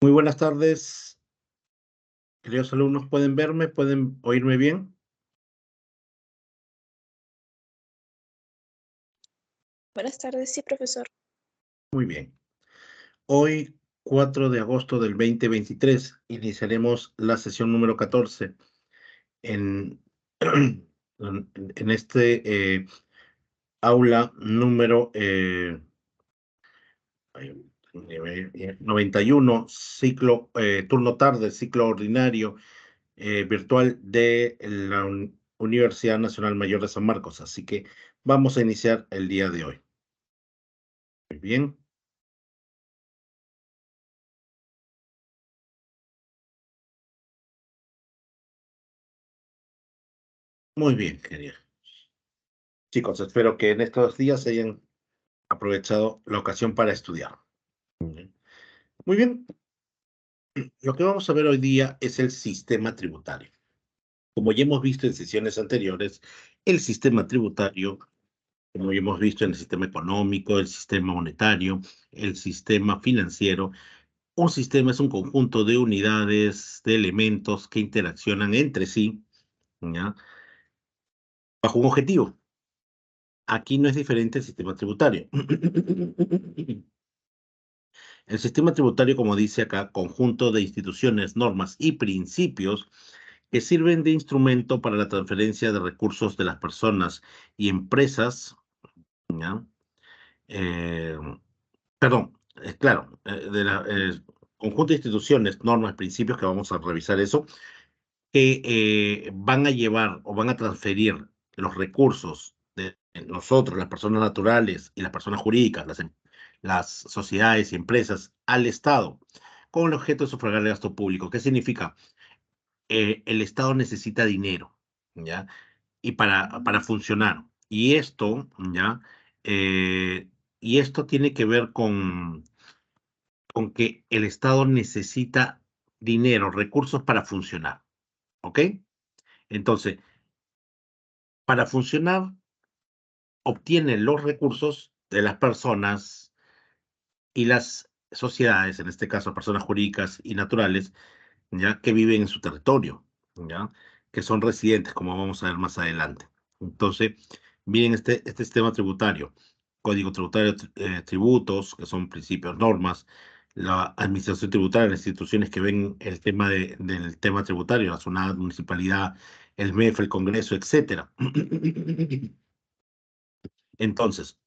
Muy buenas tardes, queridos alumnos. ¿Pueden verme? ¿Pueden oírme bien? Buenas tardes, sí, profesor. Muy bien. Hoy, 4 de agosto del 2023, iniciaremos la sesión número 14 en, en este aula número ay, 91, ciclo, turno tarde, ciclo ordinario virtual de la Universidad Nacional Mayor de San Marcos. Así que vamos a iniciar el día de hoy. Muy bien, muy bien, queridos chicos. Espero que en estos días hayan aprovechado la ocasión para estudiar. Muy bien, lo que vamos a ver hoy día es el sistema tributario. Como ya hemos visto en sesiones anteriores, el sistema tributario, como ya hemos visto en el sistema económico, el sistema monetario, el sistema financiero, un sistema es un conjunto de unidades, de elementos que interaccionan entre sí, ¿ya? Bajo un objetivo. Aquí no es diferente el sistema tributario. El sistema tributario, como dice acá, conjunto de instituciones, normas y principios que sirven de instrumento para la transferencia de recursos de las personas y empresas, ¿ya? Eh, perdón, claro, de la conjunto de instituciones, normas, principios, que vamos a revisar eso, que van a llevar o van a transferir los recursos de nosotros, las personas naturales y las personas jurídicas, las sociedades y empresas, al Estado, con el objeto de sufragar el gasto público. ¿Qué significa? El Estado necesita dinero, ¿ya? Y para funcionar. ¿Ya? Y esto tiene que ver con que el Estado necesita dinero, recursos para funcionar, ¿ok? Entonces, para funcionar, obtiene los recursos de las personas y las sociedades, en este caso personas jurídicas y naturales, ya que viven en su territorio, ya que son residentes, como vamos a ver más adelante. Entonces, miren este sistema tributario, código tributario, tributos, que son principios, normas, la administración tributaria, las instituciones que ven el tema del tema tributario, la SUNAT, municipalidad, el MEF, el Congreso, etcétera. Entonces,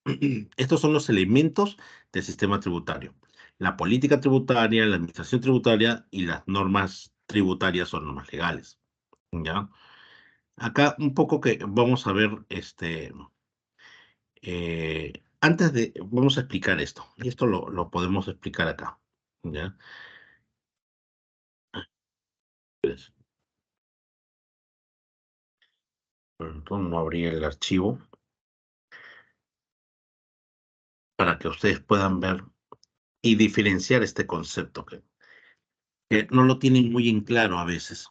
estos son los elementos del sistema tributario. La política tributaria, la administración tributaria y las normas tributarias o normas legales, ¿ya? Acá un poco que vamos a ver, vamos a explicar esto. Y esto lo podemos explicar acá, ¿ya? Pues, entonces no abrí el archivo para que ustedes puedan ver y diferenciar este concepto que no lo tienen muy en claro a veces.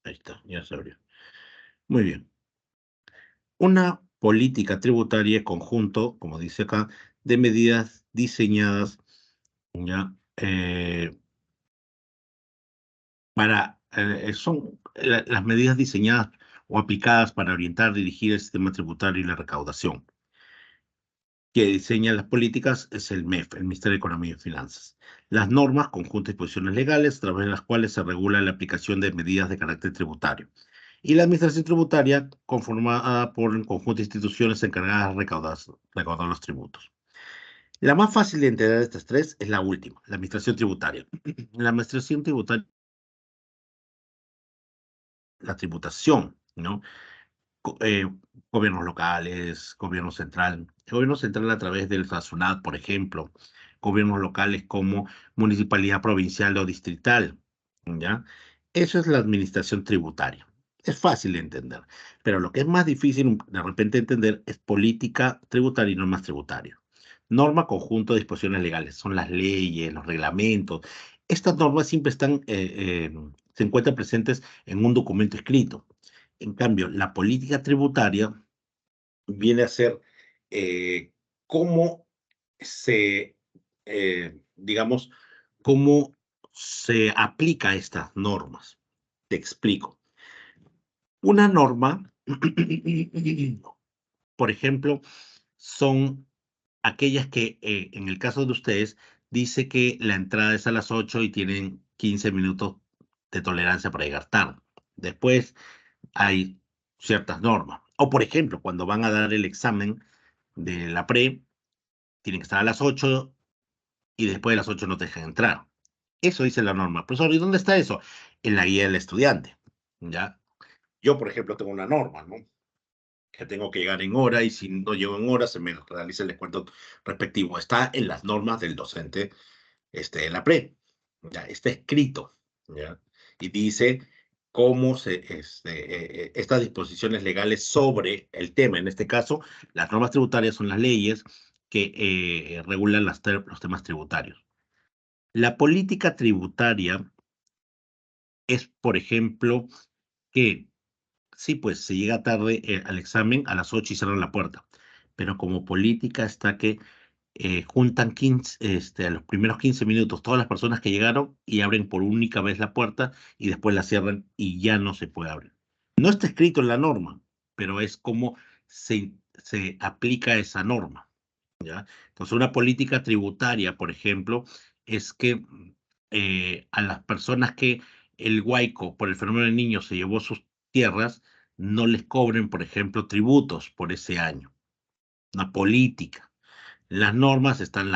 Ahí está, ya se abrió. Muy bien. Una política tributaria conjunto, como dice acá, de medidas diseñadas, ¿ya? Son las medidas diseñadas o aplicadas para orientar, dirigir el sistema tributario y la recaudación. Que diseña las políticas es el MEF, el Ministerio de Economía y Finanzas. Las normas, conjunto de disposiciones legales, a través de las cuales se regula la aplicación de medidas de carácter tributario. Y la administración tributaria, conformada por un conjunto de instituciones encargadas de recaudar los tributos. La más fácil de entender de estas tres es la última, la administración tributaria. La administración tributaria, la tributación, ¿no? Co- eh, Gobiernos locales, gobierno central. El gobierno central a través del SUNAT, por ejemplo. Gobiernos locales como municipalidad provincial o distrital, ¿ya? Eso es la administración tributaria. Es fácil de entender, pero lo que es más difícil de repente entender es política tributaria y normas tributarias. Norma, conjunto de disposiciones legales, son las leyes, los reglamentos. Estas normas siempre se encuentran presentes en un documento escrito. En cambio, la política tributaria viene a ser eh, cómo se, digamos, cómo se aplica estas normas. Te explico. Una norma, por ejemplo, son aquellas que, en el caso de ustedes, dice que la entrada es a las 8 y tienen 15 minutos de tolerancia para llegar tarde. Después hay ciertas normas. O, por ejemplo, cuando van a dar el examen de la pre, tienen que estar a las 8 y después de las 8 no te dejan entrar. Eso dice la norma. Profesor, ¿y dónde está eso? En la guía del estudiante. ¿Ya? Yo, por ejemplo, tengo una norma, ¿no? Que tengo que llegar en hora y si no llego en hora se me realiza el descuento respectivo. Está en las normas del docente de la pre. ¿Ya? Está escrito. ¿Ya? Y dice cómo estas disposiciones legales sobre el tema. En este caso, las normas tributarias son las leyes que regulan los temas tributarios. La política tributaria es, por ejemplo, que sí, pues se llega tarde al examen a las 8 y cerran la puerta, pero como política está que juntan 15, a los primeros 15 minutos todas las personas que llegaron y abren por única vez la puerta y después la cierran y ya no se puede abrir. No está escrito en la norma, pero es como se aplica esa norma. ¿Ya? Entonces, una política tributaria, por ejemplo, es que a las personas que el Guayco, por el fenómeno del Niño, se llevó sus tierras, no les cobren, por ejemplo, tributos por ese año. Una política. En las normas están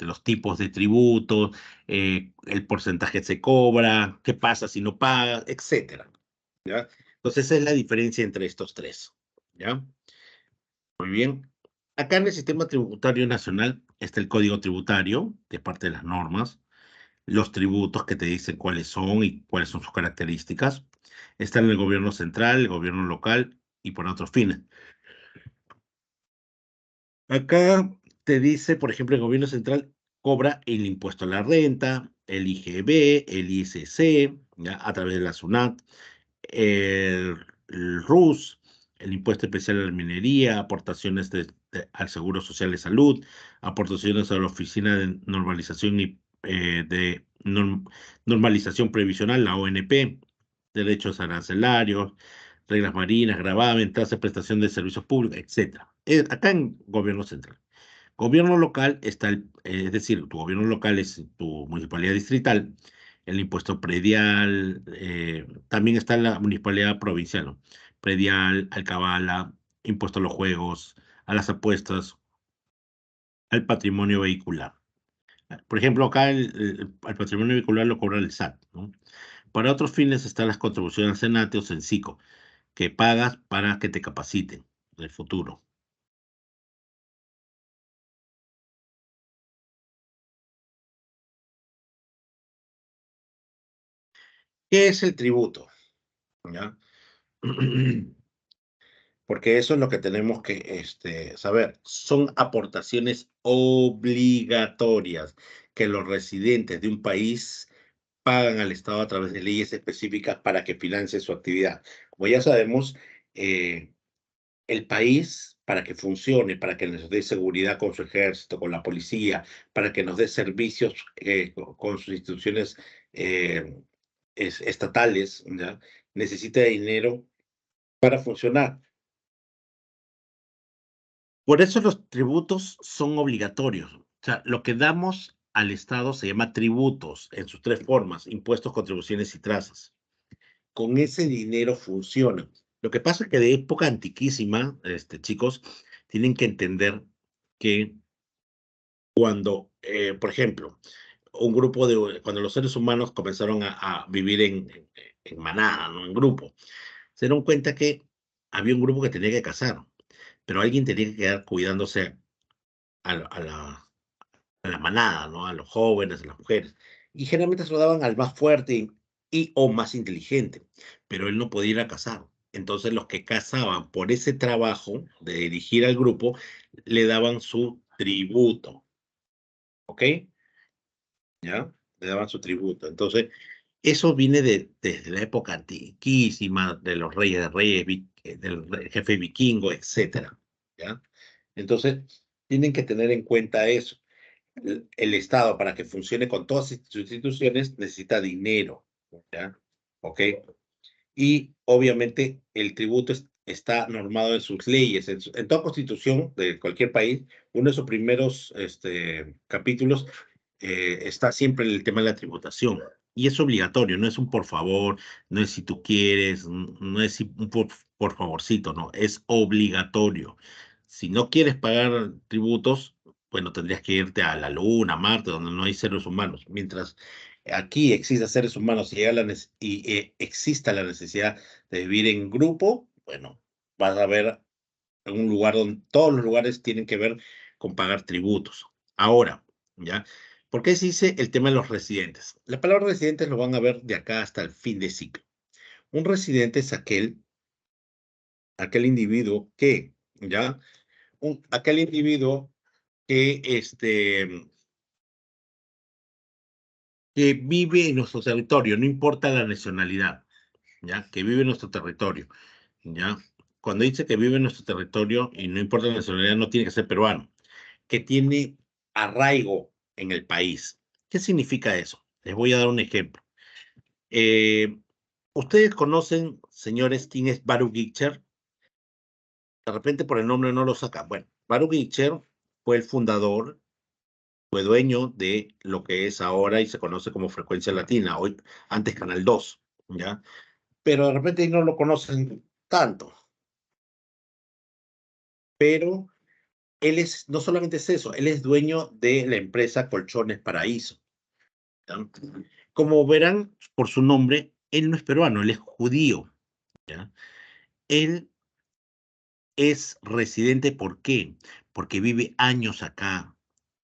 los tipos de tributos, el porcentaje se cobra, qué pasa si no paga, etcétera. ¿Ya? Entonces, esa es la diferencia entre estos tres. ¿Ya? Muy bien. Acá en el sistema tributario nacional está el código tributario, que es parte de las normas, los tributos que te dicen cuáles son y cuáles son sus características. Está en el gobierno central, el gobierno local y por otros fines. Acá te dice, por ejemplo, el gobierno central cobra el impuesto a la renta, el IGB, el ISC, ¿ya? A través de la SUNAT, el RUS, el impuesto especial a la minería, aportaciones al Seguro Social de Salud, aportaciones a la Oficina de Normalización y Normalización Previsional, la ONP, derechos arancelarios, reglas marinas, gravamen, tasa de prestación de servicios públicos, etcétera. Acá en gobierno central. Gobierno local está, es decir, tu gobierno local es tu municipalidad distrital, el impuesto predial, también está la municipalidad provincial, ¿no? Predial, alcabala, impuesto a los juegos, a las apuestas, al patrimonio vehicular. Por ejemplo, acá el patrimonio vehicular lo cobra el SAT, ¿no? Para otros fines están las contribuciones al SENATE o SENCICO, que pagas para que te capaciten en el futuro. ¿Qué es el tributo? ¿Ya? Porque eso es lo que tenemos que saber. Son aportaciones obligatorias que los residentes de un país pagan al Estado a través de leyes específicas para que financie su actividad. Como ya sabemos, eh, el país, para que funcione, para que nos dé seguridad con su ejército, con la policía, para que nos dé servicios con sus instituciones eh, estatales, ¿ya? Necesita dinero para funcionar. Por eso los tributos son obligatorios. O sea, lo que damos al Estado se llama tributos en sus tres formas, impuestos, contribuciones y trazas. Con ese dinero funciona. Lo que pasa es que de época antiquísima, chicos, tienen que entender que cuando, por ejemplo, cuando los seres humanos comenzaron a vivir en manada, ¿no? En grupo, se dieron cuenta que había un grupo que tenía que cazar, pero alguien tenía que quedar cuidándose a la, a la, a la manada, ¿no? A los jóvenes, a las mujeres. Y generalmente se lo daban al más fuerte o más inteligente, pero él no podía ir a cazar. Entonces los que cazaban por ese trabajo de dirigir al grupo le daban su tributo, ¿ok? ¿Ya? Le daban su tributo. Entonces, eso viene desde la época antiquísima, de los reyes de reyes, jefe vikingo, etcétera, ¿ya? Entonces, tienen que tener en cuenta eso. El Estado, para que funcione con todas sus instituciones, necesita dinero, ¿ya? ¿Ok? Y obviamente el tributo está normado en sus leyes. En toda constitución de cualquier país, uno de sus primeros capítulos está siempre el tema de la tributación. Y es obligatorio, no es un por favor, no es si tú quieres, no es un por favorcito, no, es obligatorio. Si no quieres pagar tributos, bueno, tendrías que irte a la Luna, a Marte, donde no hay seres humanos. Mientras aquí exista seres humanos y, exista la necesidad de vivir en grupo, bueno, vas a ver un lugar donde todos los lugares tienen que ver con pagar tributos. Ahora, ¿ya? ¿Por qué se dice el tema de los residentes? La palabra residentes lo van a ver de acá hasta el fin de ciclo. Un residente es aquel individuo que, ¿ya? Aquel individuo que, que vive en nuestro territorio, no importa la nacionalidad, ¿ya? Que vive en nuestro territorio, ¿ya? Cuando dice que vive en nuestro territorio y no importa la nacionalidad, no tiene que ser peruano, que tiene arraigo en el país. ¿Qué significa eso? Les voy a dar un ejemplo. Eh, ¿Ustedes conocen, señores, quién es Baruch Gitcher? De repente por el nombre no lo sacan. Bueno, Baruch Gitcher fue el fundador, fue dueño de lo que es ahora y se conoce como Frecuencia Latina, hoy, antes Canal 2, ¿ya? Pero de repente no lo conocen tanto. Pero no solamente es eso, él es dueño de la empresa Colchones Paraíso, ¿ya? Como verán por su nombre, él no es peruano, él es judío, ¿ya? Él es residente, ¿por qué? Porque vive años acá,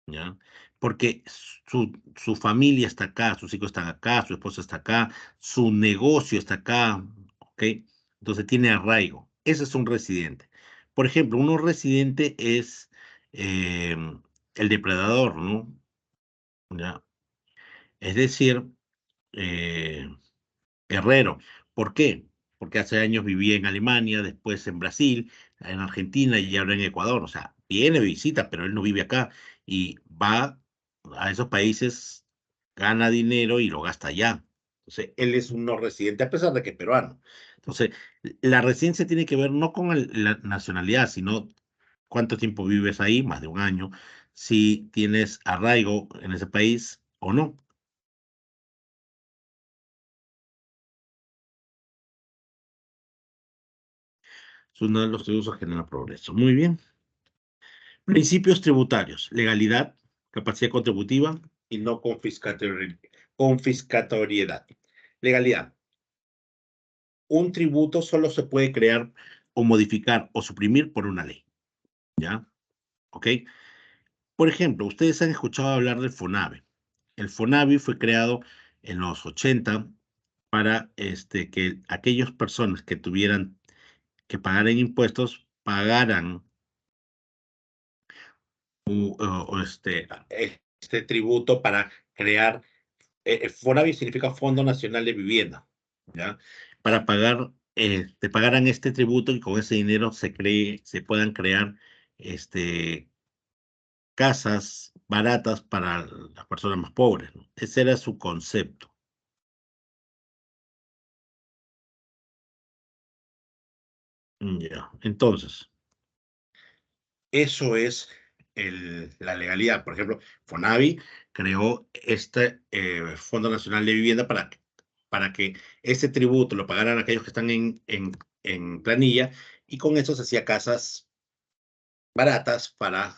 ¿ya? Porque su familia está acá, sus hijos están acá, su esposa está acá, su negocio está acá, ¿ok? Entonces tiene arraigo. Ese es un residente. Por ejemplo, uno residente es eh, el depredador, ¿no? ¿Ya? Es decir, eh, Guerrero. ¿Por qué? Porque hace años vivía en Alemania, después en Brasil, en Argentina y ahora en Ecuador. O sea, viene, visita, pero él no vive acá y va a esos países, gana dinero y lo gasta allá. Entonces, él es un no residente, a pesar de que es peruano. Entonces, la residencia tiene que ver no con la nacionalidad, sino cuánto tiempo vives ahí, más de un año, si tienes arraigo en ese país o no. Es uno de los tributos que genera progreso. Muy bien. Principios tributarios, legalidad, capacidad contributiva y no confiscatoriedad. Legalidad. Un tributo solo se puede crear o modificar o suprimir por una ley. ¿Ya? ¿Ok? Por ejemplo, ustedes han escuchado hablar del FONAVE. El FONAVE fue creado en los 80 para que aquellas personas que tuvieran que pagar en impuestos pagaran este tributo para crear, FONAVI significa Fondo Nacional de Vivienda, ¿ya? Para pagar, te pagaran este tributo y con ese dinero se puedan crear este, casas baratas para las personas más pobres, ¿no? Ese era su concepto. Ya, entonces, eso es la legalidad. Por ejemplo, FONAVI creó este Fondo Nacional de Vivienda para que ese tributo lo pagaran aquellos que están en planilla y con eso se hacía casas baratas para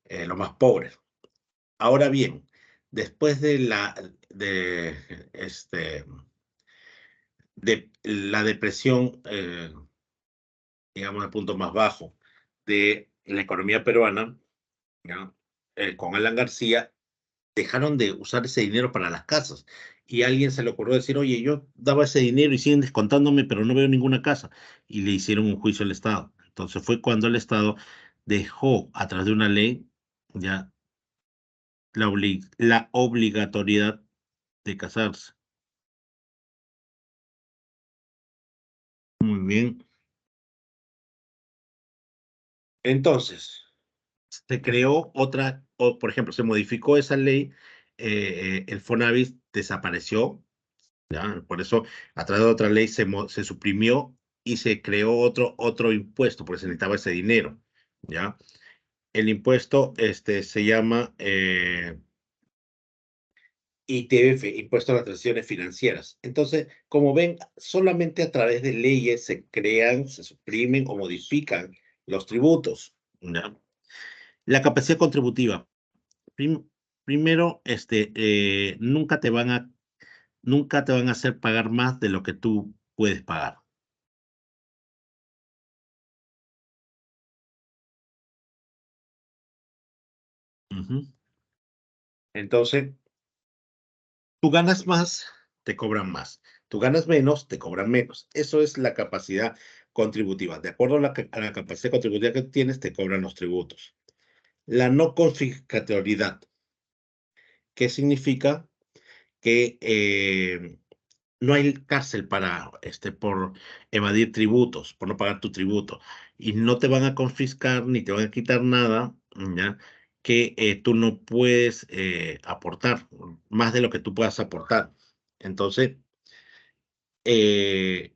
los más pobres. Ahora bien, después de la depresión, digamos, el punto más bajo de la economía peruana, ¿ya? Con Alan García, dejaron de usar ese dinero para las casas y a alguien se le ocurrió decir, oye, yo daba ese dinero y siguen descontándome, pero no veo ninguna casa. Y le hicieron un juicio al Estado. Entonces fue cuando el Estado dejó, a través de una ley, ya la obligatoriedad de casarse. Muy bien. Entonces, se creó otra, o por ejemplo, se modificó esa ley, el Fonavit desapareció, ¿ya? Por eso, a través de otra ley se suprimió y se creó otro impuesto, porque se necesitaba ese dinero, ¿ya? El impuesto se llama ITF, Impuesto a las Transacciones Financieras. Entonces, como ven, solamente a través de leyes se crean, se suprimen o modifican los tributos, ¿ya? La capacidad contributiva. Prim- Primero, nunca te van a hacer pagar más de lo que tú puedes pagar. Ujú. Entonces, tú ganas más, te cobran más. Tú ganas menos, te cobran menos. Eso es la capacidad contributiva. De acuerdo a la capacidad contributiva que tienes, te cobran los tributos. La no confiscatoriedad, ¿qué significa? Que no hay cárcel por evadir tributos, por no pagar tu tributo. Y no te van a confiscar ni te van a quitar nada, ¿ya? Que tú no puedes aportar, más de lo que tú puedas aportar. Entonces, eh,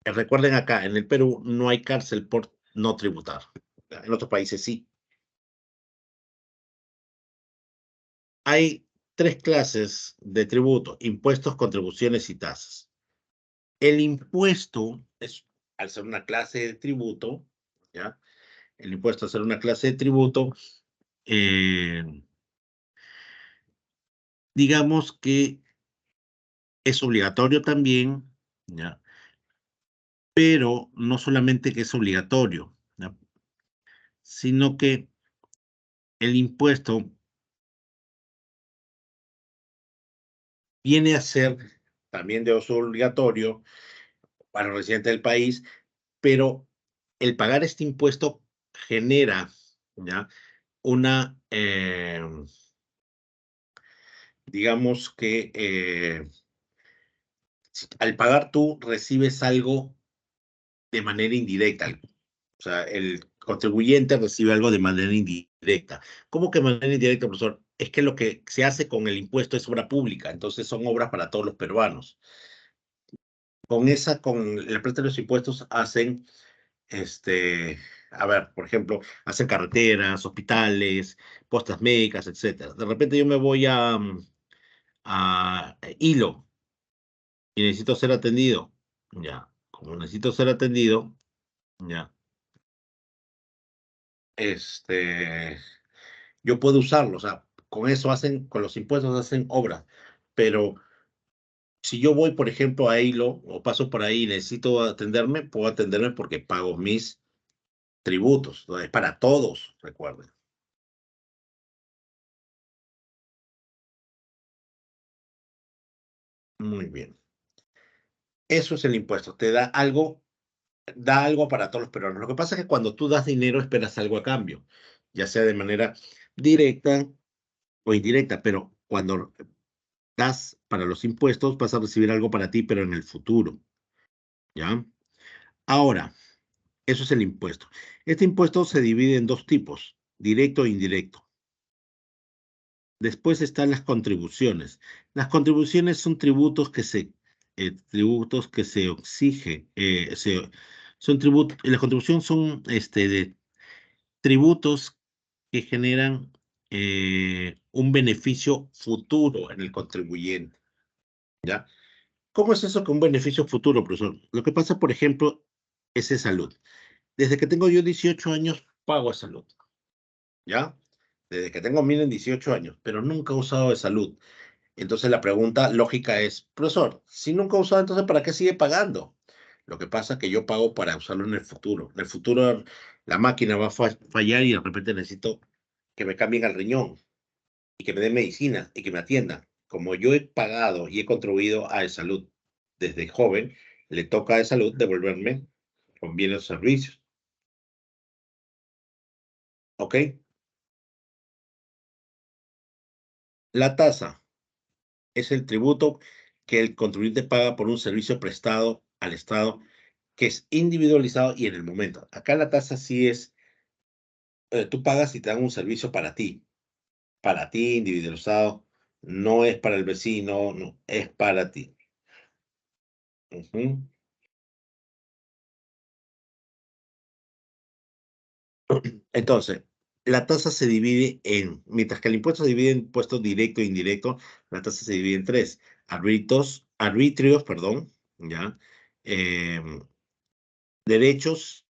recuerden acá, en el Perú no hay cárcel por no tributar. En otros países sí. Hay tres clases de tributo: impuestos, contribuciones y tasas. El impuesto es, al ser una clase de tributo, ¿ya? El impuesto al ser una clase de tributo, eh, digamos que es obligatorio también, ¿ya? Pero no solamente que es obligatorio, ¿ya? Sino que el impuesto viene a ser también de uso obligatorio para los residentes del país, pero el pagar este impuesto genera, ¿ya? Una, digamos que al pagar tú recibes algo de manera indirecta. O sea, el contribuyente recibe algo de manera indirecta. ¿Cómo que de manera indirecta, profesor? Es que lo que se hace con el impuesto es obra pública, entonces son obras para todos los peruanos. Con la plata de los impuestos hacen, a ver, por ejemplo, hacen carreteras, hospitales, postas médicas, etcétera. De repente yo me voy a Hilo y necesito ser atendido. Ya, como necesito ser atendido, ya, este, yo puedo usarlo, o sea, con los impuestos hacen obras, pero si yo voy, por ejemplo, a Hilo o paso por ahí y necesito atenderme, puedo atenderme porque pago mis tributos, ¿no? Es para todos, recuerden. Muy bien. Eso es el impuesto, da algo para todos los peruanos. Lo que pasa es que cuando tú das dinero esperas algo a cambio, ya sea de manera directa o indirecta, pero cuando das para los impuestos vas a recibir algo para ti, pero en el futuro, ¿ya? Ahora, eso es el impuesto. Este impuesto se divide en dos tipos: directo e indirecto. Después están las contribuciones. Las contribuciones son tributos que se exigen, las contribuciones son de tributos que generan un beneficio futuro en el contribuyente, ¿ya? ¿Cómo es eso que un beneficio futuro, profesor? Lo que pasa, por ejemplo, es de salud. Desde que tengo yo 18 años, pago a salud, ¿ya? Desde que tengo, miren, 18 años, pero nunca he usado de salud. Entonces la pregunta lógica es, profesor, si nunca he usado, entonces ¿para qué sigue pagando? Lo que pasa es que yo pago para usarlo en el futuro. En el futuro la máquina va a fallar y de repente necesito que me cambien el riñón y que me den medicina y que me atiendan. como yo he pagado y he contribuido a salud desde joven, le toca a salud devolverme con bienes o servicios. ¿Ok? La tasa es el tributo que el contribuyente paga por un servicio prestado al Estado que es individualizado y en el momento. Acá la tasa sí es, tú pagas y te dan un servicio para ti, individualizado, no es para el vecino, no, es para ti. Ujú. Entonces, la tasa se divide mientras que el impuesto se divide en impuesto directo e indirecto, la tasa se divide en tres, arbitrios, perdón, ¿ya? Em, derechos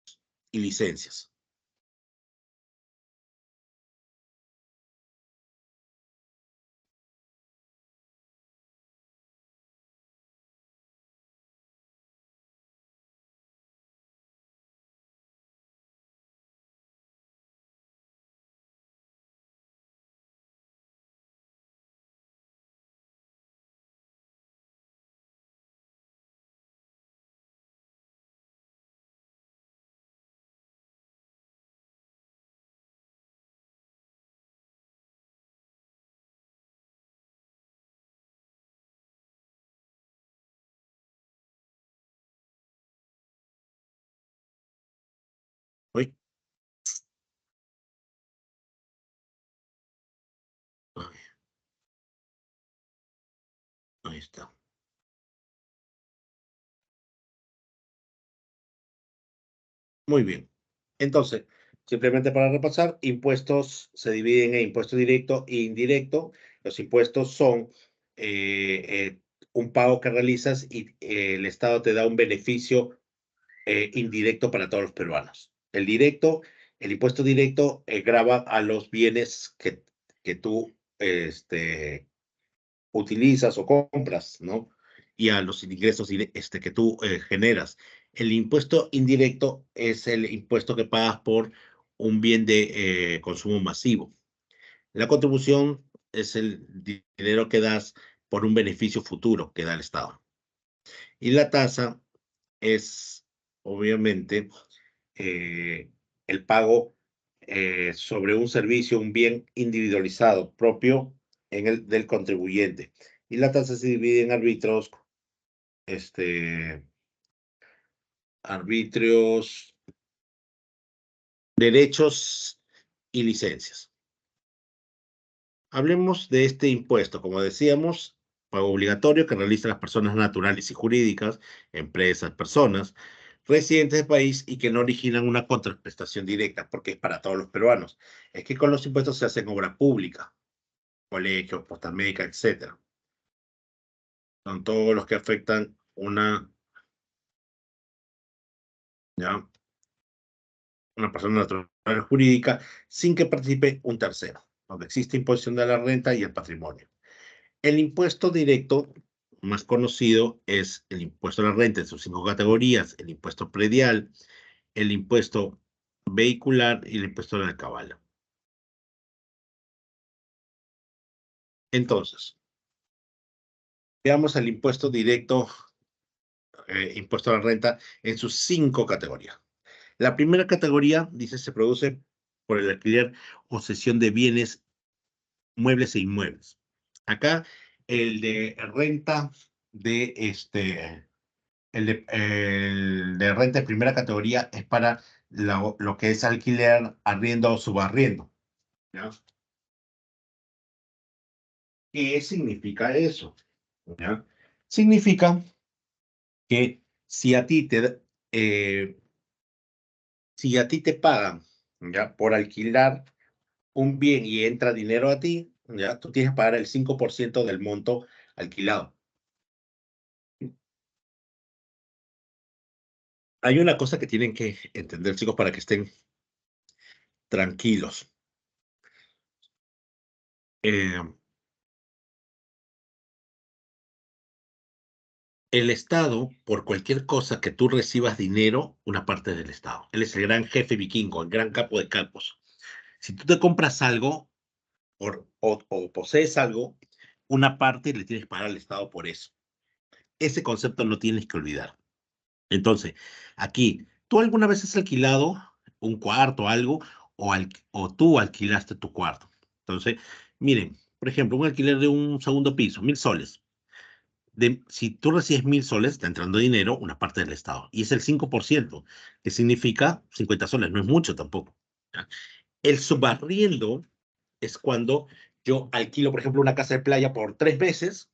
y licencias. Uy, ay, ahí está. Muy bien. Entonces, simplemente para repasar, impuestos se dividen en impuesto directo e indirecto. Los impuestos son un pago que realizas y el Estado te da un beneficio indirecto para todos los peruanos. El impuesto directo grava a los bienes que tú utilizas o compras, ¿no? Y a los ingresos que tú generas. El impuesto indirecto es el impuesto que pagas por un bien de consumo masivo. La contribución es el dinero que das por un beneficio futuro que da el Estado. Y la tasa es, obviamente, eh, el pago sobre un servicio, un bien individualizado propio del contribuyente. Y la tasa se divide en este, arbitrios, derechos y licencias. Hablemos de este impuesto. Como decíamos, pago obligatorio que realizan las personas naturales y jurídicas, empresas, personas, residentes del país y que no originan una contraprestación directa, porque es para todos los peruanos. Es que con los impuestos se hacen obra pública, colegios, postas médicas, etcétera. Son todos los que afectan ¿ya? Una persona natural o jurídica sin que participe un tercero, donde existe imposición de la renta y el patrimonio. El impuesto directo más conocido es el impuesto a la renta en sus 5 categorías, el impuesto predial, el impuesto vehicular y el impuesto de la cabala. Entonces, veamos el impuesto directo, impuesto a la renta en sus 5 categorías. La primera categoría, dice, se produce por el alquiler o cesión de bienes, muebles e inmuebles. Acá, el de renta de el de renta de primera categoría es para lo que es alquiler, arriendo o subarriendo, ¿ya? ¿Qué significa eso? ¿Ya? Significa que eh, si a ti te pagan, ¿ya? Por alquilar un bien y entra dinero a ti, ¿ya? Tú tienes que pagar el 5% del monto alquilado. Hay una cosa que tienen que entender, chicos, para que estén tranquilos. Eh, el Estado, por cualquier cosa que tú recibas dinero, una parte del Estado. Él es el gran jefe vikingo, el gran capo de capos. Si tú te compras algo o posees algo, una parte le tienes que pagar al Estado por eso. Ese concepto no tienes que olvidar. Entonces, aquí, ¿tú alguna vez has alquilado un cuarto o algo o tú alquilaste tu cuarto? Entonces, miren, por ejemplo, un alquiler de un segundo piso, 1.000 soles. Si tú recibes 1.000 soles, está entrando dinero, una parte del Estado, y es el 5%, que significa 50 soles, no es mucho tampoco. ¿Ya? El subarriendo es cuando yo alquilo, por ejemplo, una casa de playa por 3 meses,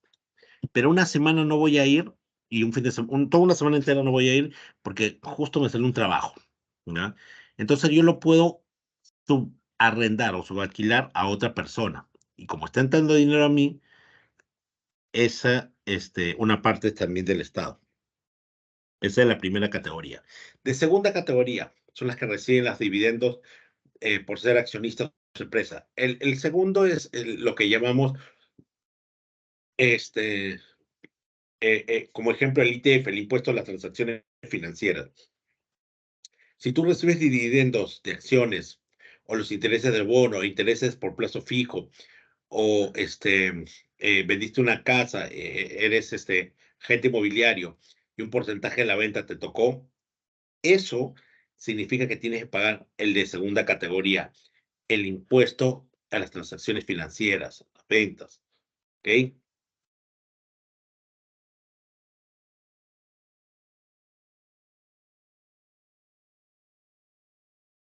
pero una semana no voy a ir y un fin de semana, toda una semana entera no voy a ir porque justo me sale un trabajo. ¿Ya? Entonces yo lo puedo subarrendar o subalquilar a otra persona. Y como está entrando dinero a mí, esa, una parte también del Estado. Esa es la primera categoría. De segunda categoría son las que reciben los dividendos por ser accionistas de su empresa. El segundo es lo que llamamos, este, como ejemplo, el ITF, el impuesto a las transacciones financieras. Si tú recibes dividendos de acciones o los intereses del bono, intereses por plazo fijo, o vendiste una casa, eres agente inmobiliario y un porcentaje de la venta te tocó, eso significa que tienes que pagar el de segunda categoría, el impuesto a las transacciones financieras, las ventas, ¿ok?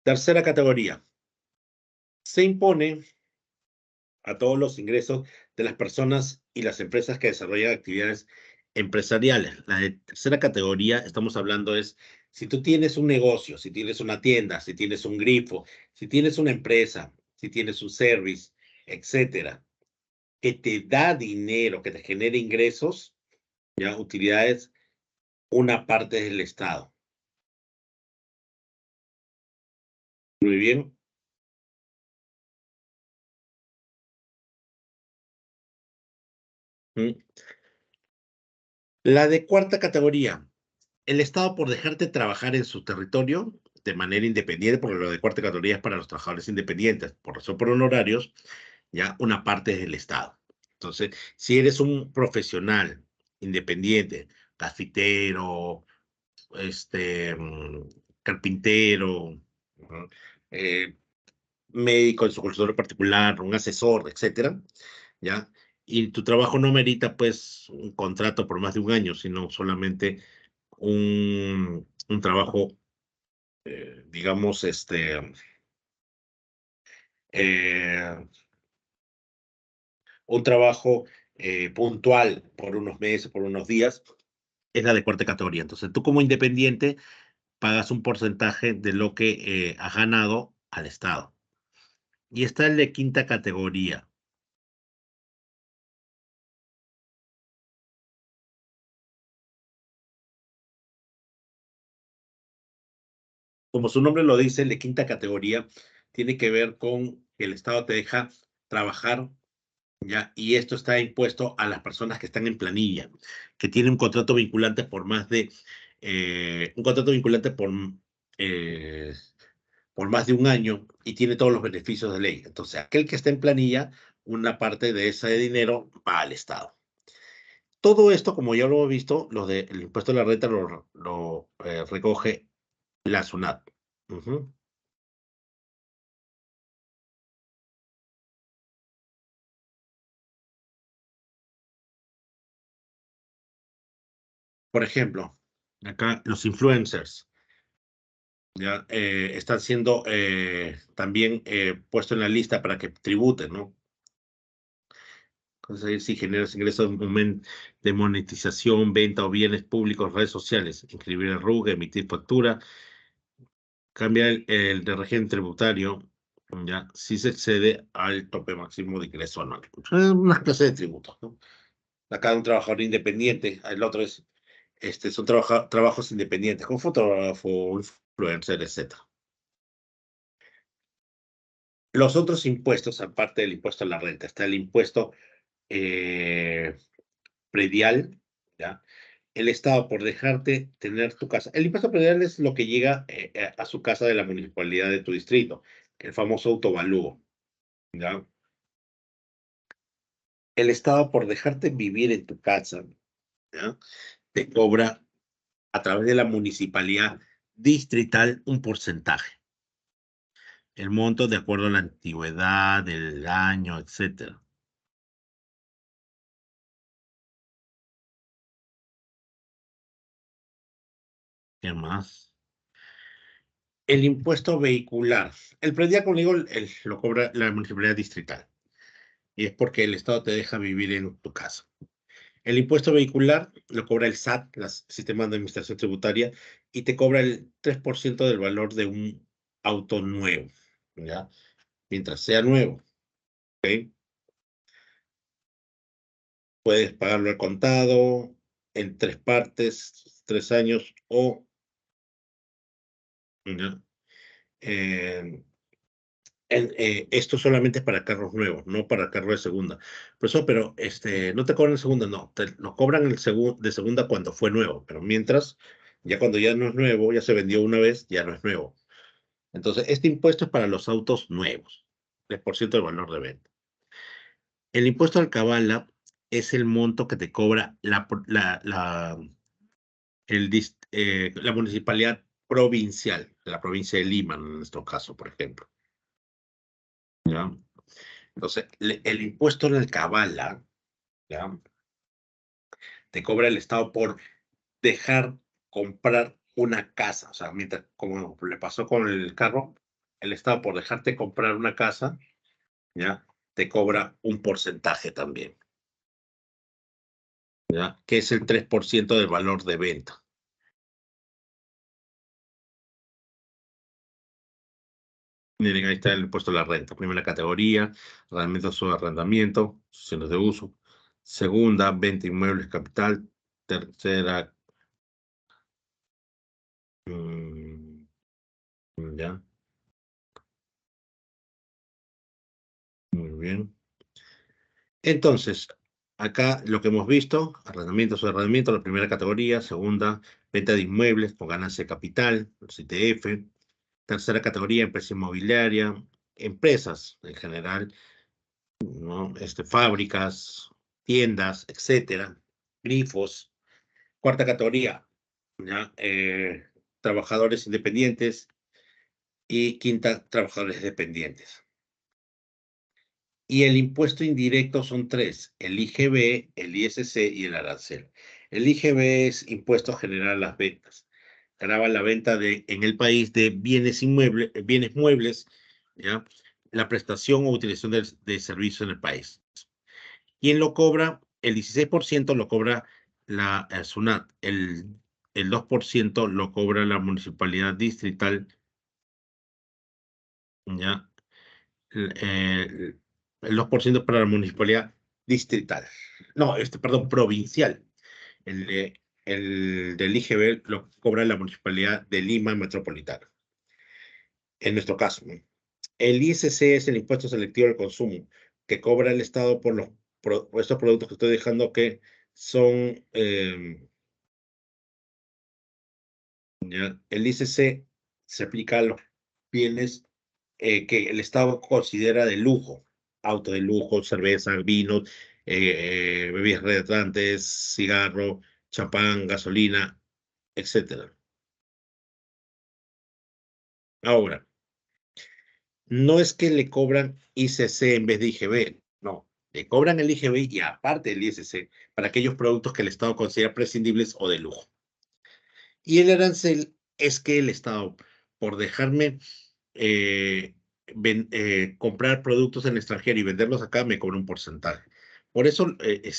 Tercera categoría, se impone a todos los ingresos de las personas y las empresas que desarrollan actividades empresariales. La de tercera categoría, estamos hablando es, si tú tienes un negocio, si tienes una tienda, si tienes un grifo, si tienes una empresa, si tienes un service, etcétera, que te da dinero, que te genera ingresos, ya utilidades, una parte del Estado. Muy bien. Mm. La de cuarta categoría, el Estado por dejarte trabajar en su territorio de manera independiente, porque lo de cuarta categoría es para los trabajadores independientes, por razón por honorarios, ya una parte es del Estado. Entonces, si eres un profesional independiente, cafetero, este, mm, carpintero, ¿no? eh, médico en su consultorio particular, un asesor, etcétera, ¿ya? Y tu trabajo no merita, pues, un contrato por más de un año, sino solamente un trabajo, digamos, eh, un trabajo puntual por unos meses, por unos días, es la de cuarta categoría. Entonces, tú como independiente pagas un porcentaje de lo que has ganado al Estado. Y está el de quinta categoría. Como su nombre lo dice, el de quinta categoría tiene que ver con que el Estado te deja trabajar, ¿ya? Y esto está impuesto a las personas que están en planilla, que tienen un contrato vinculante por más de, un contrato vinculante eh, por más de un año y tiene todos los beneficios de ley. Entonces, aquel que está en planilla, una parte de ese dinero va al Estado. Todo esto, como ya lo hemos visto, el impuesto a la renta lo recoge la SUNAT. Ujú. Por ejemplo, acá los influencers ya están siendo también puestos en la lista para que tributen, ¿no? Entonces, si generas ingresos de monetización, venta o bienes públicos, redes sociales, inscribir el RUC, emitir factura, cambiar el de régimen tributario, ya, si se excede al tope máximo de ingreso anual. Una clase de tributos, ¿no? Acá un trabajador independiente, el otro es, son trabajos independientes, como fotógrafo, influencer, etcétera. Los otros impuestos, aparte del impuesto a la renta, está el impuesto eh, predial, ¿ya? El Estado por dejarte tener tu casa. El impuesto predial es lo que llega a su casa de la municipalidad de tu distrito, el famoso autovalúo, ¿ya? el Estado, por dejarte vivir en tu casa, ¿ya? Te cobra a través de la municipalidad distrital un porcentaje. El monto de acuerdo a la antigüedad, el año, etcétera. ¿Qué más? El impuesto vehicular. El predial, como digo, lo cobra la municipalidad distrital. Y es porque el Estado te deja vivir en tu casa. El impuesto vehicular lo cobra el SAT, el Sistema de Administración Tributaria, y te cobra el 3% del valor de un auto nuevo, ¿ya? Mientras sea nuevo, ¿ok? Puedes pagarlo al contado, en 3 partes, 3 años, o, ¿ya? Eh, esto solamente es para carros nuevos, no para carros de segunda. Por eso, pero no te cobran el segunda, no, nos cobran de segunda cuando fue nuevo, pero mientras, ya cuando ya no es nuevo, ya se vendió una vez, ya no es nuevo. Entonces, este impuesto es para los autos nuevos, 3% del valor de venta. El impuesto al cabala es el monto que te cobra la municipalidad provincial, la provincia de Lima, en nuestro caso, por ejemplo. ¿Ya? Entonces, el impuesto en el cabala, ¿ya? Te cobra el Estado por dejar comprar una casa. O sea, mientras, como le pasó con el carro, el Estado por dejarte comprar una casa, ¿ya? Te cobra un porcentaje también, ¿ya? Que es el 3% del valor de venta. Miren, ahí está el impuesto a la renta. Primera categoría, arrendamiento sobre arrendamiento, sesiones de uso. Segunda, venta inmuebles capital. Tercera, mm, ya, muy bien. Entonces, acá lo que hemos visto, arrendamiento sobre arrendamiento, la primera categoría. Segunda, venta de inmuebles con ganancia de capital, los ITF. Tercera categoría, empresa inmobiliaria, empresas en general, ¿no? Fábricas, tiendas, etcétera, grifos. Cuarta categoría, ¿ya? Trabajadores independientes. Y quinta, trabajadores dependientes. Y el impuesto indirecto son tres: el IGB, el ISC y el arancel. El IGB es Impuesto General a las Ventas. Grava la venta en el país de bienes muebles, ¿ya? La prestación o utilización de servicios en el país. ¿Quién lo cobra? El 16% lo cobra la SUNAT, el 2% lo cobra la municipalidad distrital, ¿ya? El 2% para la municipalidad distrital. No, perdón, provincial. El del IGB lo cobra la municipalidad de Lima Metropolitana, en nuestro caso, ¿no? El ISC es el impuesto selectivo al consumo, que cobra el Estado por estos productos que estoy dejando, que son, ¿ya? El ISC se aplica a los bienes que el Estado considera de lujo: auto de lujo, cerveza, vinos, bebidas refrescantes, cigarro, champán, gasolina, etcétera. Ahora, no es que le cobran ICC en vez de IGB, no, le cobran el IGB y aparte el ISC para aquellos productos que el Estado considera prescindibles o de lujo. Y el arancel es que el Estado, por dejarme eh, comprar productos en el extranjero y venderlos acá, me cobra un porcentaje. Por eso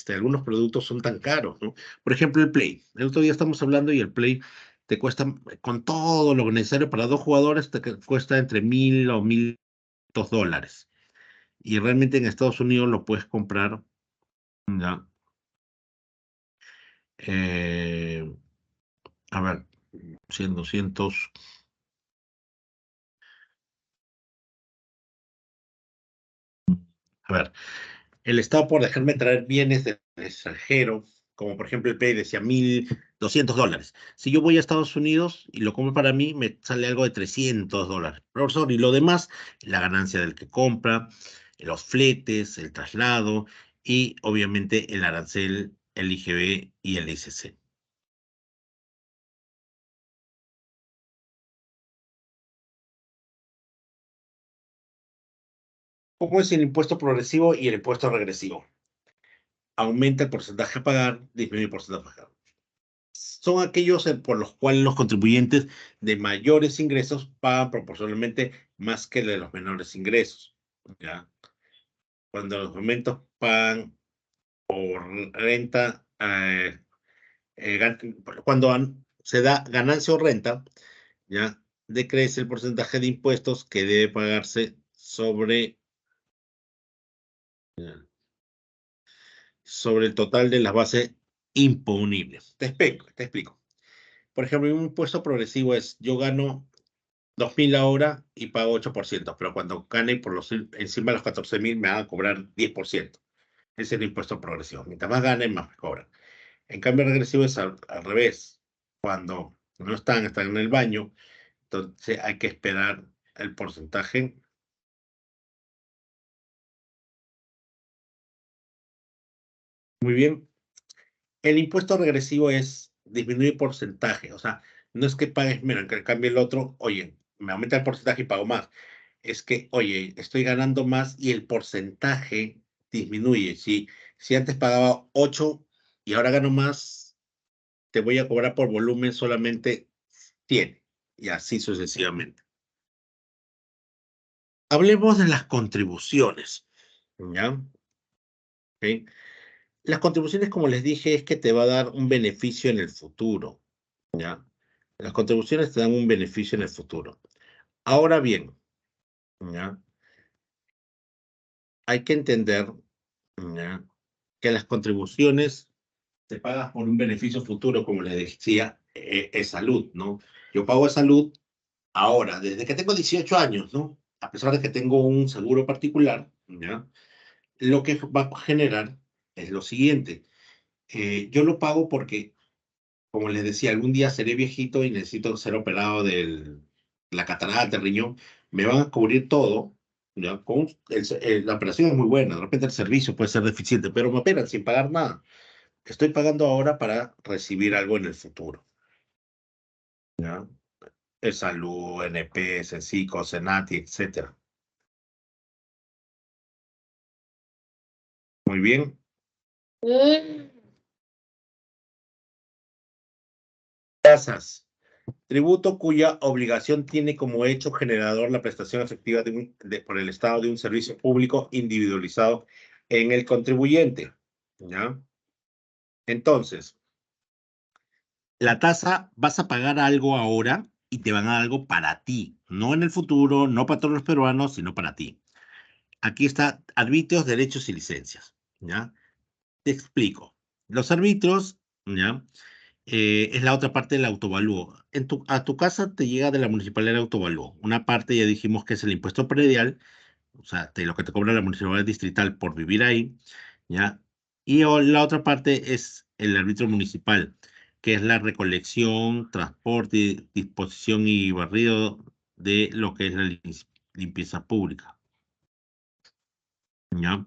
algunos productos son tan caros, ¿no? Por ejemplo, el Play. El otro día estamos hablando y el Play te cuesta, con todo lo necesario para 2 jugadores, cuesta entre 1.000 o 1.200 dólares. Y realmente en Estados Unidos lo puedes comprar, ya, eh, a ver, 100, 200. A ver, el Estado, por dejarme traer bienes del extranjero, como por ejemplo el Play decía 1.200 dólares. Si yo voy a Estados Unidos y lo compro para mí, me sale algo de 300 dólares. Profesor, y lo demás, la ganancia del que compra, los fletes, el traslado, y obviamente el arancel, el IGB y el ICC. ¿Cómo es el impuesto progresivo y el impuesto regresivo? Aumenta el porcentaje a pagar, disminuye el porcentaje a pagar. Son aquellos por los cuales los contribuyentes de mayores ingresos pagan proporcionalmente más que de los menores ingresos. ¿Ya? Cuando los aumentos pagan por renta, cuando se da ganancia o renta, ¿ya? Decrece el porcentaje de impuestos que debe pagarse sobre el total de las bases imponibles. Te explico. Por ejemplo, un impuesto progresivo es, yo gano 2.000 ahora y pago 8%, pero cuando gane encima de los 14.000 me van a cobrar 10%. Ese es el impuesto progresivo. Mientras más gane, más me cobran. En cambio, regresivo es al revés. Cuando no están en el baño, entonces hay que esperar el porcentaje. Muy bien. El impuesto regresivo es disminuir porcentaje. O sea, no es que pagues menos, en cambio el otro, oye, me aumenta el porcentaje y pago más. Es que, oye, estoy ganando más y el porcentaje disminuye. Si antes pagaba 8 y ahora gano más, te voy a cobrar por volumen solamente 100 y así sucesivamente. Hablemos de las contribuciones, ¿ya? ¿Ok? Las contribuciones, como les dije, es que te va a dar un beneficio en el futuro, ¿ya? Las contribuciones te dan un beneficio en el futuro. Ahora bien, ¿ya? Hay que entender, ¿ya? Que las contribuciones te pagas por un beneficio futuro, como les decía, es salud, ¿no? Yo pago salud ahora, desde que tengo 18 años, ¿no? A pesar de que tengo un seguro particular, ¿ya? Lo que va a generar es lo siguiente. Yo lo pago porque, como les decía, algún día seré viejito y necesito ser operado de la catarata del riñón. Me van a cubrir todo, ¿ya? La operación es muy buena, de repente el servicio puede ser deficiente, pero me operan sin pagar nada. Estoy pagando ahora para recibir algo en el futuro, ¿ya? El salud, NP, CENSICO, CENATI, etcétera. Muy bien. Tasas. Tributo cuya obligación tiene como hecho generador la prestación efectiva por el Estado de un servicio público individualizado en el contribuyente. ¿Ya? Entonces, la tasa vas a pagar algo ahora y te van a dar algo para ti, no en el futuro, no para todos los peruanos, sino para ti. Aquí está arbitrios, derechos y licencias. ¿Ya? Te explico. Los arbitrios, ¿ya? Es la otra parte del autovalúo. A tu casa te llega de la municipalidad el autovalúo. Una parte ya dijimos que es el impuesto predial, o sea, de lo que te cobra la municipalidad distrital por vivir ahí, ¿ya? Y la otra parte es el arbitrio municipal, que es la recolección, transporte, disposición y barrido de lo que es la limpieza pública, ¿ya?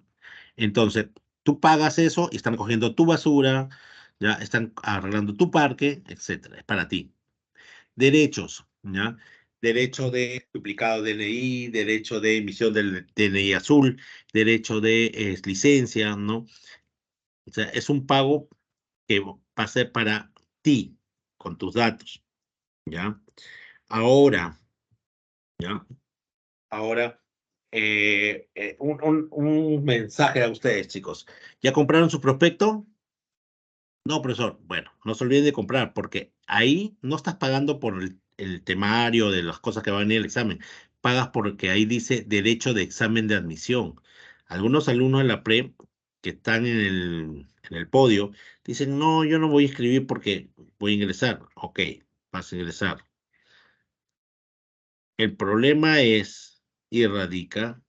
Entonces, tú pagas eso y están cogiendo tu basura, ya están arreglando tu parque, etcétera. Es para ti. Derechos, ¿ya? Derecho de duplicado DNI, derecho de emisión del DNI azul, derecho de licencia, ¿no? O sea, es un pago que va a ser para ti, con tus datos, ¿ya? Ahora, ¿ya? Ahora, un mensaje a ustedes, chicos. ¿Ya compraron su prospecto? No, profesor. Bueno, no se olviden de comprar, porque ahí no estás pagando por el temario de las cosas que van a venir al examen. Pagas porque ahí dice derecho de examen de admisión. Algunos alumnos de la pre que están en el podio dicen, no, yo no voy a escribir porque voy a ingresar. Ok, vas a ingresar. El problema es y radica,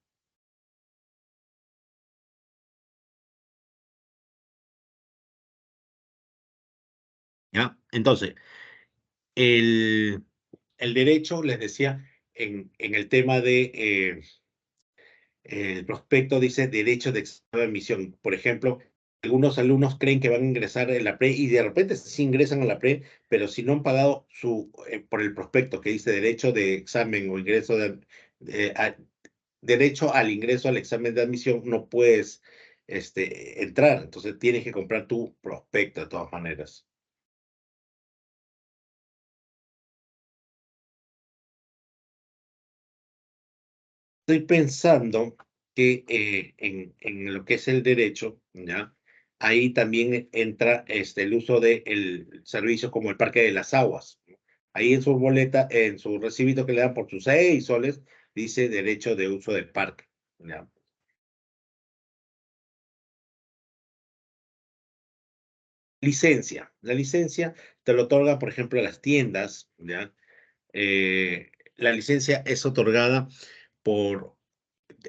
¿ya? Entonces, el, el derecho, les decía, en el tema el prospecto dice derecho de examen de admisión. Por ejemplo, algunos alumnos creen que van a ingresar en la pre y de repente sí ingresan a la pre, pero si no han pagado por el prospecto que dice derecho de examen o ingreso derecho al ingreso al examen de admisión, no puedes entrar. Entonces tienes que comprar tu prospecto de todas maneras. Estoy pensando que en lo que es el derecho, ¿ya? Ahí también entra el uso del servicio como el Parque de las Aguas, ¿no? Ahí en su boleta, en su recibito que le dan por sus 6 soles, dice derecho de uso del parque, ¿ya? Licencia. La licencia te lo otorgan, por ejemplo, a las tiendas, ¿ya? La licencia es otorgada por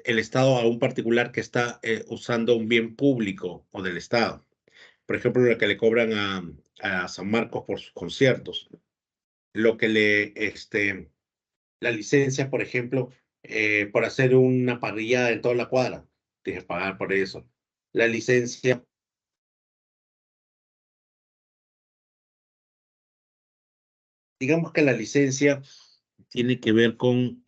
el Estado a un particular que está usando un bien público o del Estado. Por ejemplo, lo que le cobran a San Marcos por sus conciertos. Lo que la licencia, por ejemplo, por hacer una parrillada en toda la cuadra, tienes que pagar por eso. La licencia, digamos que la licencia tiene que ver con,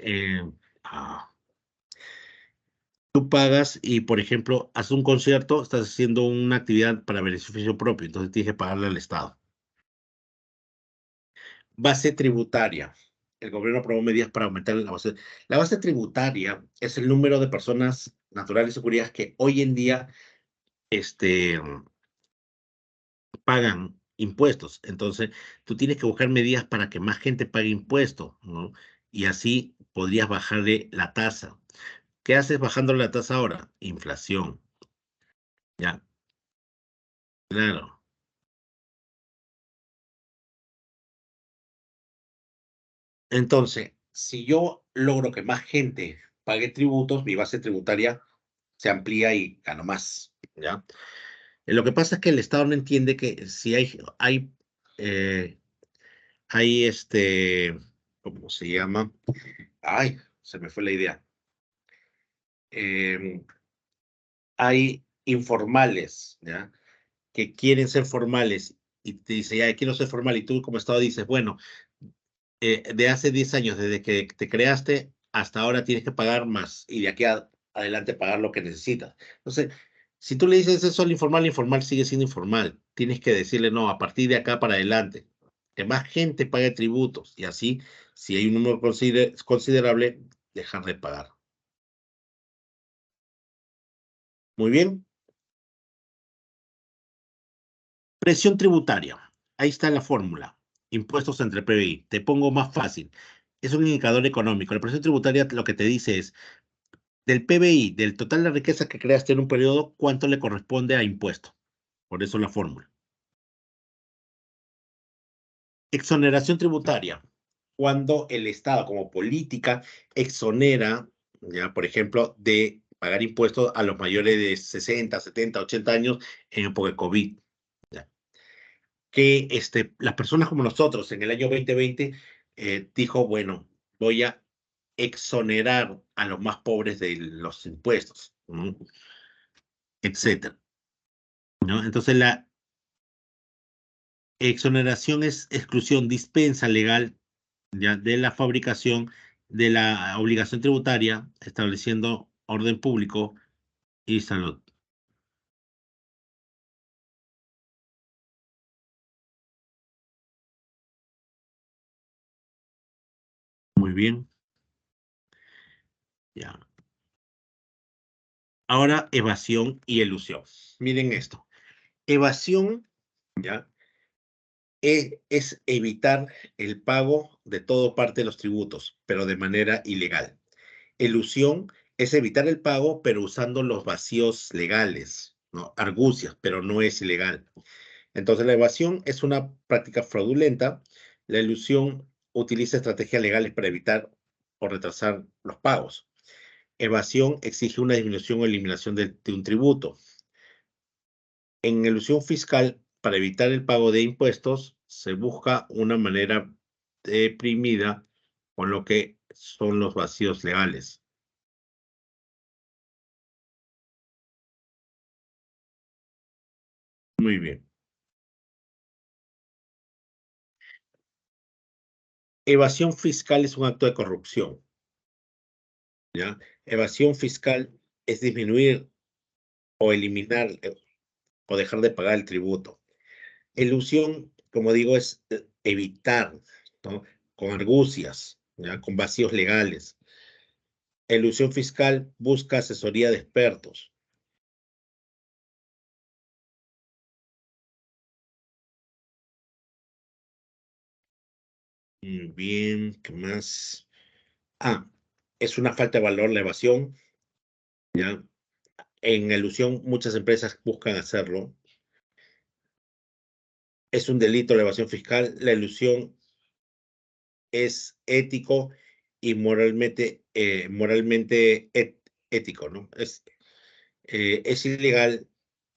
tú pagas y, por ejemplo, haces un concierto, estás haciendo una actividad para beneficio propio, entonces tienes que pagarle al Estado. Base tributaria. El gobierno aprobó medidas para aumentar la base. La base tributaria es el número de personas naturales y jurídicas que hoy en día este, pagan impuestos. Entonces, tú tienes que buscar medidas para que más gente pague impuestos, ¿no? Y así podrías bajarle la tasa. ¿Qué haces bajando la tasa ahora? Inflación. Ya, claro. Entonces, si yo logro que más gente pague tributos, mi base tributaria se amplía y gano más, ¿ya? Lo que pasa es que el Estado no entiende que si eh, hay ¿cómo se llama? Ay, se me fue la idea. Em, Hay informales, ¿ya? Que quieren ser formales y te dice, ya quiero ser formal, y tú como Estado dices, bueno, de hace 10 años, desde que te creaste, hasta ahora tienes que pagar más y de aquí adelante pagar lo que necesitas. Entonces, si tú le dices eso al informal, el informal sigue siendo informal. Tienes que decirle, no, a partir de acá para adelante, que más gente pague tributos y así, si hay un número considerable, dejar de pagar. Muy bien. Presión tributaria. Ahí está la fórmula. Impuestos entre PBI. Te pongo más fácil. Es un indicador económico. La presión tributaria lo que te dice es del PBI, del total de riqueza que creaste en un periodo, ¿cuánto le corresponde a impuesto? Por eso la fórmula. Exoneración tributaria. Cuando el Estado, como política, exonera, ya, por ejemplo, de pagar impuestos a los mayores de 60, 70, 80 años en época de COVID. Ya. Que las personas como nosotros en el año 2020 dijo, bueno, voy a exonerar a los más pobres de los impuestos, ¿no? Etcétera, ¿no? Entonces la exoneración es exclusión, dispensa legal, ya, de la fabricación de la obligación tributaria, estableciendo orden público y salud. Muy bien, ya. Ahora, evasión y elusión. Miren esto. Evasión, ya, es evitar el pago de todo parte de los tributos, pero de manera ilegal. Elusión es evitar el pago, pero usando los vacíos legales, ¿no? Argucias, pero no es ilegal. Entonces, la evasión es una práctica fraudulenta. La elusión utiliza estrategias legales para evitar o retrasar los pagos. Evasión exige una disminución o eliminación de un tributo. En elusión fiscal, para evitar el pago de impuestos, se busca una manera deprimida con lo que son los vacíos legales. Muy bien. Evasión fiscal es un acto de corrupción, ¿ya? Evasión fiscal es disminuir o eliminar o dejar de pagar el tributo. Elusión, como digo, es evitar, ¿no? Con argucias, ¿ya? Con vacíos legales. Elusión fiscal busca asesoría de expertos. Bien, ¿qué más? Ah, es una falta de valor la evasión, ¿ya? En elusión, muchas empresas buscan hacerlo. Es un delito la evasión fiscal. La elusión es ético y moralmente ético, ¿no? Es ilegal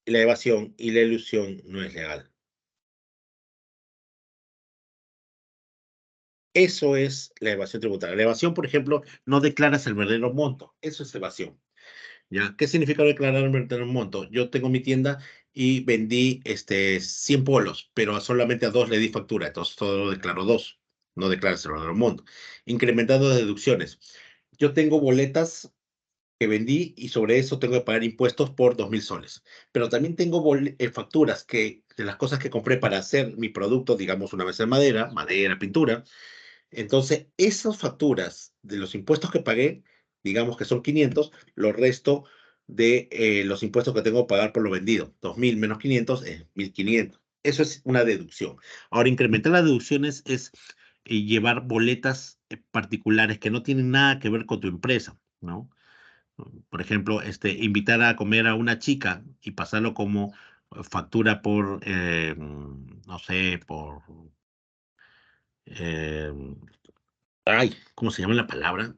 la evasión y la elusión no es legal. Eso es la evasión tributaria. La evasión, por ejemplo, no declaras el verdadero monto. Eso es evasión. ¿Ya? ¿Qué significa declarar el verdadero monto? Yo tengo mi tienda y vendí 100 polos, pero solamente a dos le di factura, entonces solo declaro dos, no declaras el verdadero monto. Incrementando deducciones. Yo tengo boletas que vendí y sobre eso tengo que pagar impuestos por 2.000 soles. Pero también tengo facturas de las cosas que compré para hacer mi producto, digamos una mesa de madera, pintura. Entonces, esas facturas de los impuestos que pagué, digamos que son 500, lo resto de los impuestos que tengo que pagar por lo vendido. 2.000 menos 500 es 1.500. Eso es una deducción. Ahora, incrementar las deducciones es llevar boletas particulares que no tienen nada que ver con tu empresa, ¿no? Por ejemplo, invitar a comer a una chica y pasarlo como factura por, no sé, eh, ay, ¿cómo se llama la palabra?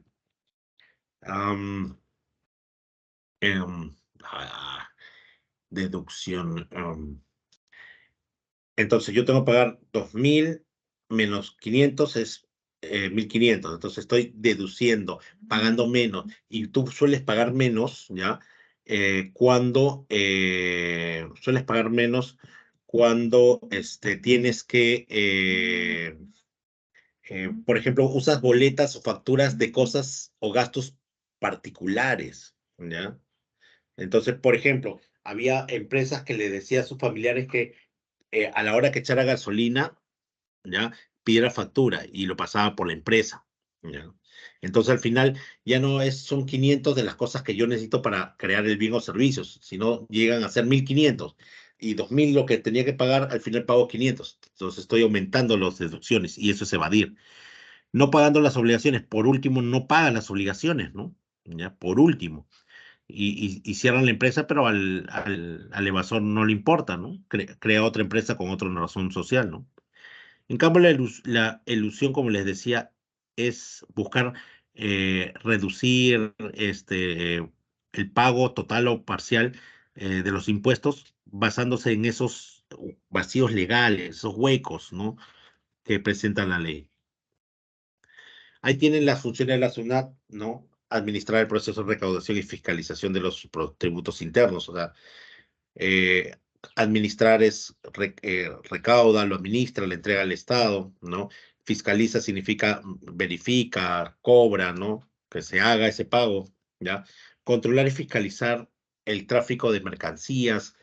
Am, em, ah, deducción. Entonces, yo tengo que pagar 2.000 menos 500 es 1.500. Entonces, estoy deduciendo, pagando menos. Y tú sueles pagar menos, ¿ya? Sueles pagar menos cuando tienes que, por ejemplo, usas boletas o facturas de cosas o gastos particulares, ¿ya? Entonces, por ejemplo, había empresas que le decían a sus familiares que a la hora que echara gasolina, ¿ya? Pidiera factura y lo pasaba por la empresa, ¿ya? Entonces, al final, ya no son 500 de las cosas que yo necesito para crear el bien o servicios, sino llegan a ser 1.500 y 2.000 lo que tenía que pagar, al final pago 500. Entonces, estoy aumentando las deducciones y eso es evadir. No pagando las obligaciones, por último, no pagan las obligaciones, ¿no? ¿Ya? Por último y cierran la empresa, pero al evasor no le importa, ¿no? Crea otra empresa con otra razón social, ¿no? En cambio, la elusión, como les decía, es buscar reducir el pago total o parcial de los impuestos basándose en esos vacíos legales, esos huecos, ¿no? Que presenta la ley. Ahí tienen las funciones de la SUNAT, ¿no? Administrar el proceso de recaudación y fiscalización de los tributos internos. O sea, eh, administrar es recauda, lo administra, le entrega al Estado, ¿no? Fiscaliza significa verifica, cobra, ¿no? Que se haga ese pago, ¿ya? Controlar y fiscalizar el tráfico de mercancías,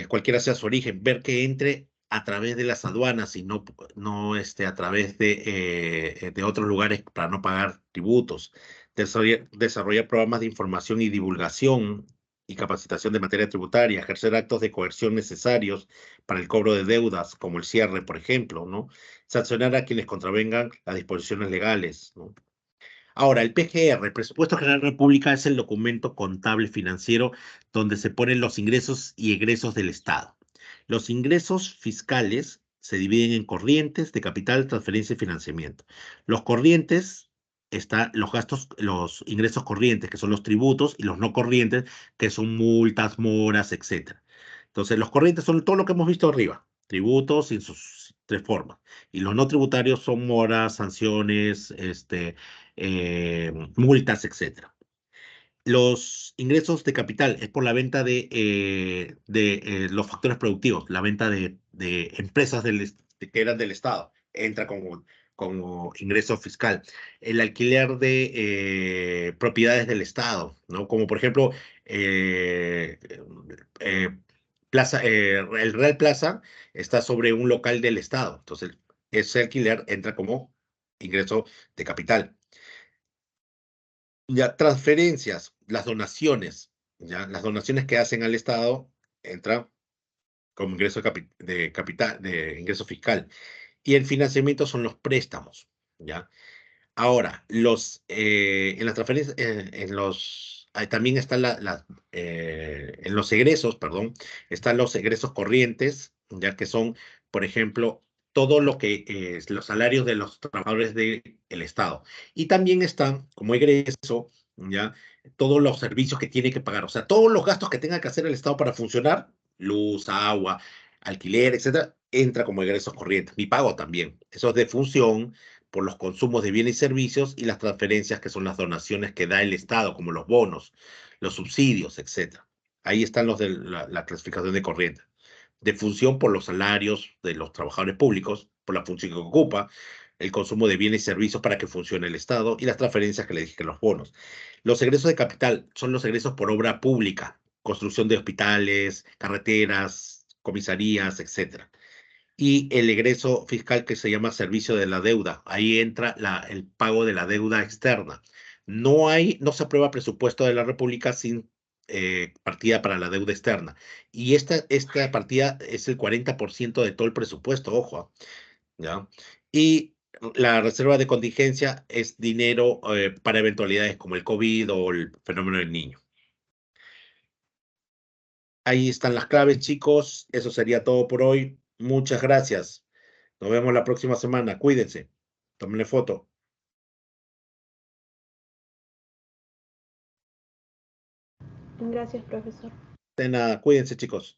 cualquiera sea su origen, ver que entre a través de las aduanas y no a través de otros lugares para no pagar tributos. Desarrollar programas de información y divulgación y capacitación de materia tributaria, ejercer actos de coerción necesarios para el cobro de deudas, como el cierre, por ejemplo, ¿no? Sancionar a quienes contravengan las disposiciones legales, ¿no? Ahora, el PGR, el Presupuesto General de la República, es el documento contable financiero donde se ponen los ingresos y egresos del Estado. Los ingresos fiscales se dividen en corrientes de capital, transferencia y financiamiento. Los corrientes están los ingresos corrientes, que son los tributos, y los no corrientes, que son multas, moras, etcétera. Entonces, los corrientes son todo lo que hemos visto arriba, tributos en sus tres formas. Y los no tributarios son moras, sanciones, multas, etcétera. Los ingresos de capital es por la venta de los factores productivos, la venta de empresas que eran del Estado, entra como ingreso fiscal. El alquiler de propiedades del Estado, ¿no? Como por ejemplo, eh, eh, el Real Plaza está sobre un local del Estado, entonces ese alquiler entra como ingreso de capital. Ya, transferencias, las donaciones, ya, las donaciones que hacen al Estado entran como ingreso de capital, de ingreso fiscal. Y el financiamiento son los préstamos, ¿ya? Ahora, en las transferencias, también están en los egresos, perdón, están los egresos corrientes, ya que son, por ejemplo, todo lo que es los salarios de los trabajadores del Estado. Y también están, como egreso, ya, todos los servicios que tiene que pagar, o sea, todos los gastos que tenga que hacer el Estado para funcionar, luz, agua, alquiler, etcétera, entra como egresos corrientes. Mi pago también. Eso es de función por los consumos de bienes y servicios y las transferencias, que son las donaciones que da el Estado, como los bonos, los subsidios, etcétera. Ahí están los de la clasificación de corriente. De función por los salarios de los trabajadores públicos, por la función que ocupa, el consumo de bienes y servicios para que funcione el Estado y las transferencias que le dije, que los bonos. Los egresos de capital son los egresos por obra pública, construcción de hospitales, carreteras, comisarías, etcétera. Y el egreso fiscal que se llama servicio de la deuda. Ahí entra el pago de la deuda externa. No se aprueba presupuesto de la República sin partida para la deuda externa. Y esta partida es el 40% de todo el presupuesto, ojo, ¿ya? Y la reserva de contingencia es dinero para eventualidades como el COVID o el fenómeno del niño. Ahí están las claves, chicos. Eso sería todo por hoy. Muchas gracias. Nos vemos la próxima semana. Cuídense. Tómenle foto. Gracias, profesor. De nada, cuídense, chicos.